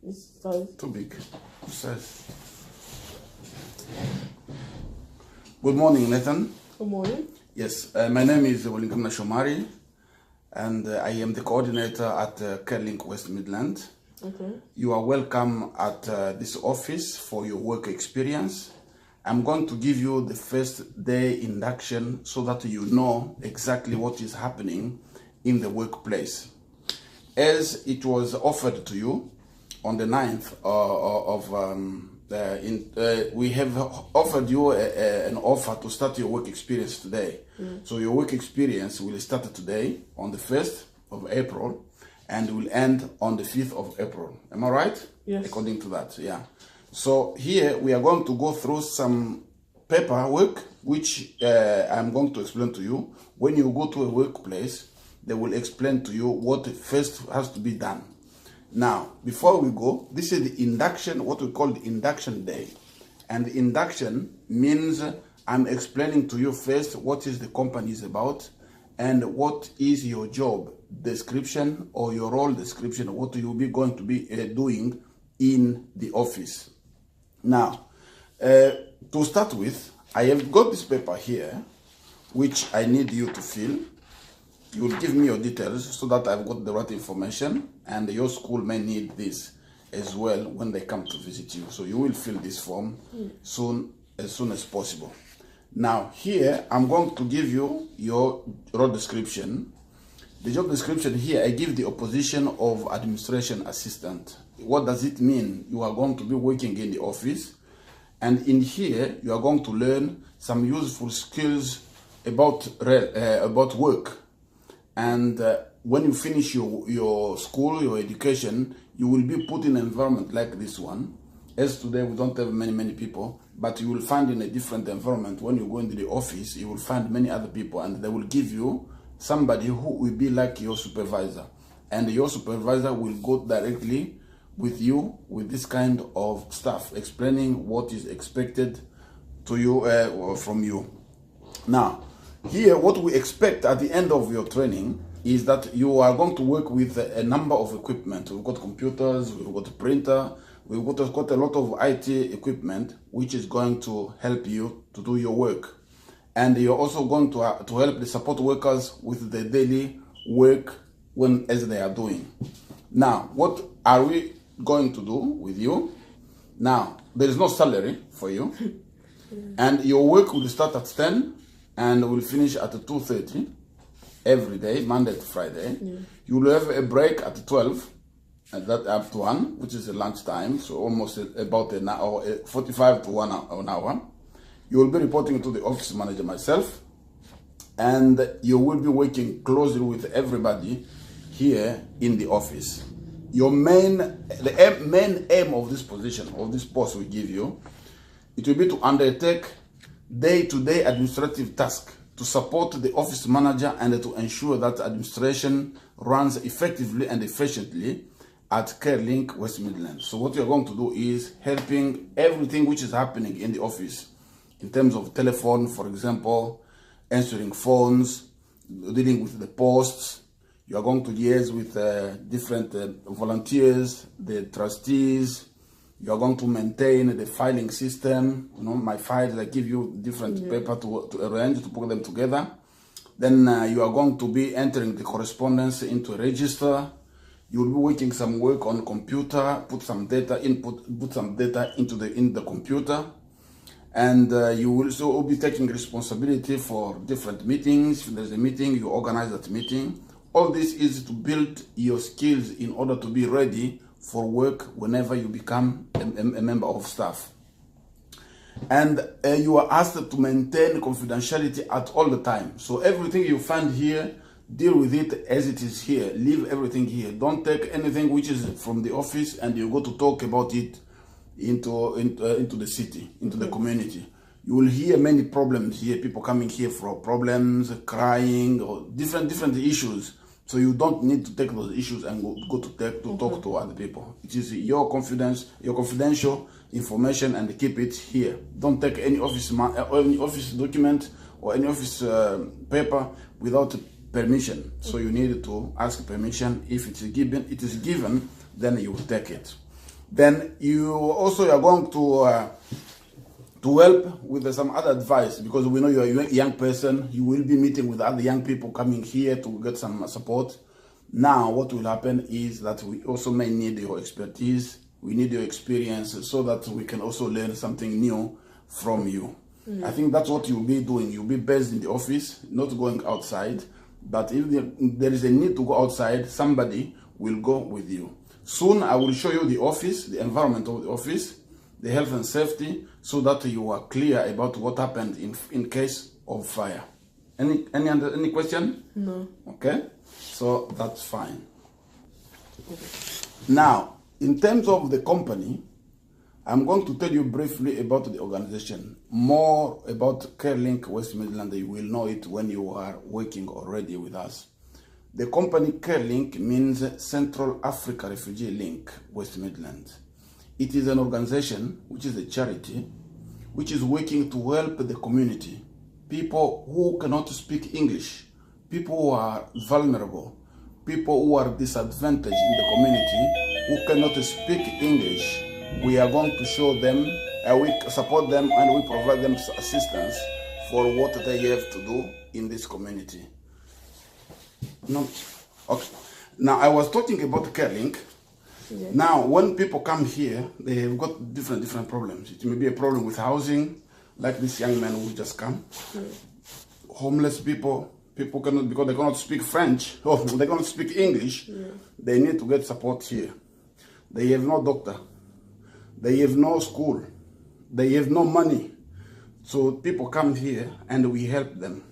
This size. Too big. What size? Good morning, Nathan. Good morning. Yes, my name is Wellington Shomari, and I am the coordinator at CareLink West Midlands. Okay. You are welcome at this office for your work experience. I'm going to give you the first day induction so that you know exactly what is happening in the workplace. As it was offered to you on the 9th we have offered you an offer to start your work experience today. So your work experience will start today on the 1st of April and will end on the 5th of April. Am I right? Yes. According to that, yeah. So here we are going to go through some paperwork which I'm going to explain to you. When you go to a workplace, they will explain to you what first has to be done. Now, before we go, this is the induction, what we call the induction day. And the induction means I'm explaining to you first what is the company is about and what is your job description or your role description, what you'll be going to be doing in the office. Now, to start with, I have got this paper here, which I need you to fill. You will give me your details so that I've got the right information, and your school may need this as well when they come to visit you. So you will fill this form as soon as possible. Now here, I'm going to give you your role description. The job description here, I give the position of administration assistant. What does it mean? You are going to be working in the office, and in here, you are going to learn some useful skills about work. And when you finish your school, your education, you will be put in an environment like this one. As today, we don't have many people, but you will find in a different environment. When you go into the office, you will find many other people, and they will give you somebody who will be like your supervisor. And your supervisor will go directly with you with this kind of stuff, explaining what is expected to you or from you. Now, here, what we expect at the end of your training is that you are going to work with a number of equipment. We've got computers, we've got a printer, we've got a lot of IT equipment, which is going to help you to do your work. And you're also going to help the support workers with the daily work as they are doing. Now, what are we going to do with you? Now, there is no salary for you, and your work will start at 10 and will finish at 2:30 every day, Monday to Friday. You will have a break at 12, and that up to 1, which is a lunch time, so almost about an hour, 45 to 1 hour. You will be reporting to the office manager, myself, and you will be working closely with everybody here in the office. The main aim of this position, of this post we give you, it will be to undertake day-to-day administrative tasks to support the office manager and to ensure that administration runs effectively and efficiently at CareLink West Midlands. So what you're going to do is helping everything which is happening in the office in terms of telephone, for example, answering phones, dealing with the posts. You are going to liaise with different volunteers, the trustees. You are going to maintain the filing system. You know, my files, I give you different paper to arrange, to put them together. Then you are going to be entering the correspondence into a register. You will be working some work on computer, put some data into the computer. And you will also be taking responsibility for different meetings. If there's a meeting, you organize that meeting. All this is to build your skills in order to be ready for work whenever you become a member of staff. And you are asked to maintain confidentiality at all the time. So everything you find here, deal with it as it is here. Leave everything here. Don't take anything which is from the office and you go to talk about it into the city, into the community. You will hear many problems here, people coming here for problems, crying, or different issues. So you don't need to take those issues and go to talk to other people. It is your confidential information, and keep it here. Don't take any office document or any office paper without permission. So you need to ask permission. If it is given, then you will take it. Then you also are going to help with some other advice, because we know you're a young person. You will be meeting with other young people coming here to get some support. Now what will happen is that we also may need your expertise, we need your experience, so that we can also learn something new from you. I think that's what you'll be doing. You'll be based in the office, not going outside. But if there is a need to go outside, somebody will go with you. Soon I will show you the office, the environment of the office, the health and safety, so that you are clear about what happened in case of fire. Any question? No. Okay, so that's fine. Now, in terms of the company, I'm going to tell you briefly about the organization. More about CareLink West Midlands, you will know it when you are working already with us. The company CareLink means Central Africa Refugee Link West Midlands. It is an organization, which is a charity, which is working to help the community. People who cannot speak English, people who are vulnerable, people who are disadvantaged in the community, who cannot speak English. We are going to show them, we support them, and we provide them assistance for what they have to do in this community. No, okay. Now I was talking about CareLink. Yes. Now, when people come here, they have got different problems. It may be a problem with housing, like this young man who just come. Homeless people cannot, because they cannot speak French, or they cannot speak English. They need to get support here. They have no doctor. They have no school. They have no money. So people come here and we help them.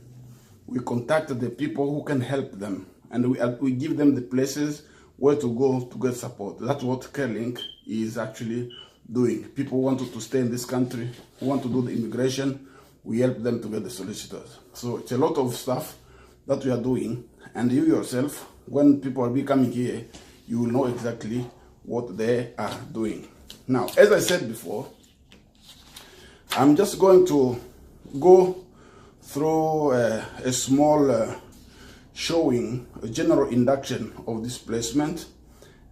We contact the people who can help them, and we give them the places where to go to get support. That's what CareLink is actually doing. People who wanted to stay in this country, who want to do the immigration, we help them to get the solicitors. So it's a lot of stuff that we are doing, and you yourself, when people are coming here, you will know exactly what they are doing. Now, as I said before, I'm just going to go through a small showing, a general induction of this placement,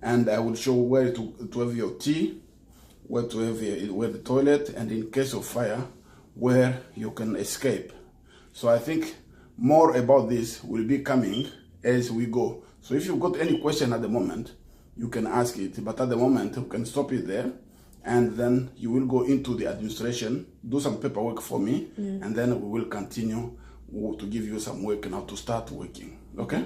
and I will show where to have your tea, where to have where the toilet, and in case of fire, where you can escape. So I think more about this will be coming as we go. So if you've got any question at the moment, you can ask it, but at the moment, you can stop it there, and then you will go into the administration, do some paperwork for me, and then we will continue to give you some work now to start working. Okay?